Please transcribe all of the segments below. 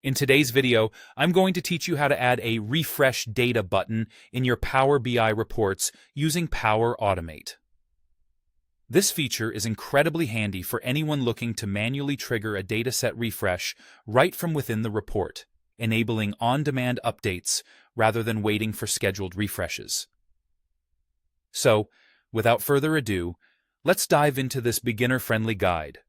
In today's video, I'm going to teach you how to add a Refresh Data button in your Power BI reports using Power Automate. This feature is incredibly handy for anyone looking to manually trigger a dataset refresh right from within the report, enabling on-demand updates rather than waiting for scheduled refreshes. So, without further ado, let's dive into this beginner-friendly guide.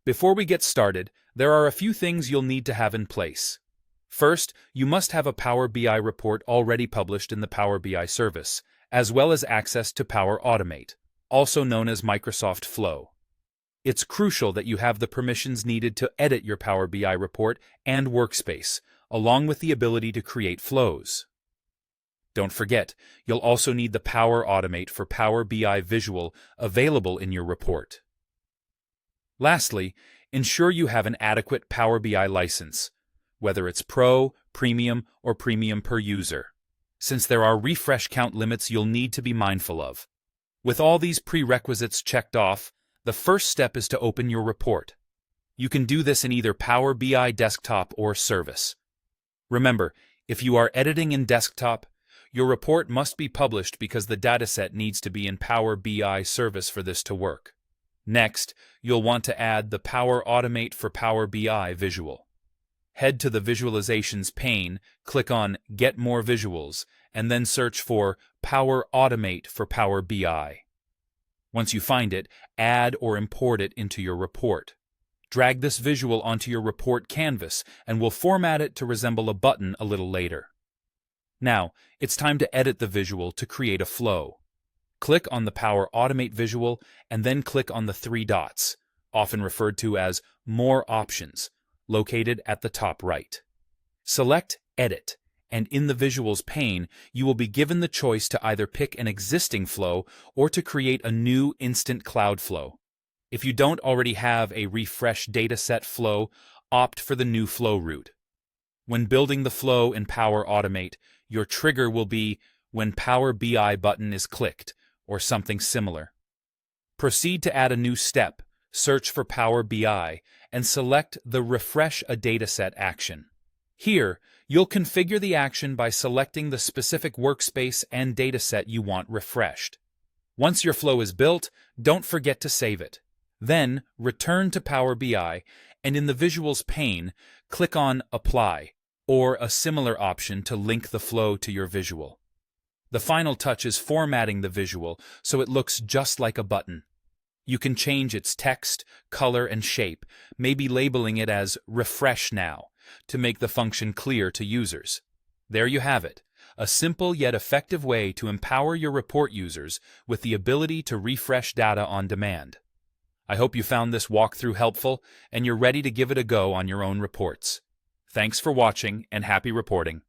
Before we get started, there are a few things you'll need to have in place. First, you must have a Power BI report already published in the Power BI service, as well as access to Power Automate, also known as Microsoft Flow. It's crucial that you have the permissions needed to edit your Power BI report and workspace, along with the ability to create flows. Don't forget, you'll also need the Power Automate for Power BI Visual available in your report. Lastly, ensure you have an adequate Power BI license, whether it's Pro, Premium, or Premium per user, since there are refresh count limits you'll need to be mindful of. With all these prerequisites checked off, the first step is to open your report. You can do this in either Power BI Desktop or Service. Remember, if you are editing in Desktop, your report must be published because the dataset needs to be in Power BI Service for this to work. Next, you'll want to add the Power Automate for Power BI Visual. Head to the Visualizations pane, click on Get More Visuals, and then search for Power Automate for Power BI. Once you find it, add or import it into your report. Drag this visual onto your report canvas, and we'll format it to resemble a button a little later. Now, it's time to edit the visual to create a flow. Click on the Power Automate visual and then click on the three dots, often referred to as More Options, located at the top right. Select Edit, and in the Visuals pane, you will be given the choice to either pick an existing flow or to create a new instant cloud flow. If you don't already have a Refresh Dataset flow, opt for the new flow route. When building the flow in Power Automate, your trigger will be when Power BI button is clicked, or something similar. Proceed to add a new step, search for Power BI, and select the Refresh a Dataset action. Here, you'll configure the action by selecting the specific workspace and dataset you want refreshed. Once your flow is built, don't forget to save it. Then, return to Power BI, and in the Visuals pane, click on Apply, or a similar option to link the flow to your visual. The final touch is formatting the visual so it looks just like a button. You can change its text, color, and shape, maybe labeling it as Refresh Now, to make the function clear to users. There you have it, a simple yet effective way to empower your report users with the ability to refresh data on demand. I hope you found this walkthrough helpful and you're ready to give it a go on your own reports. Thanks for watching and happy reporting.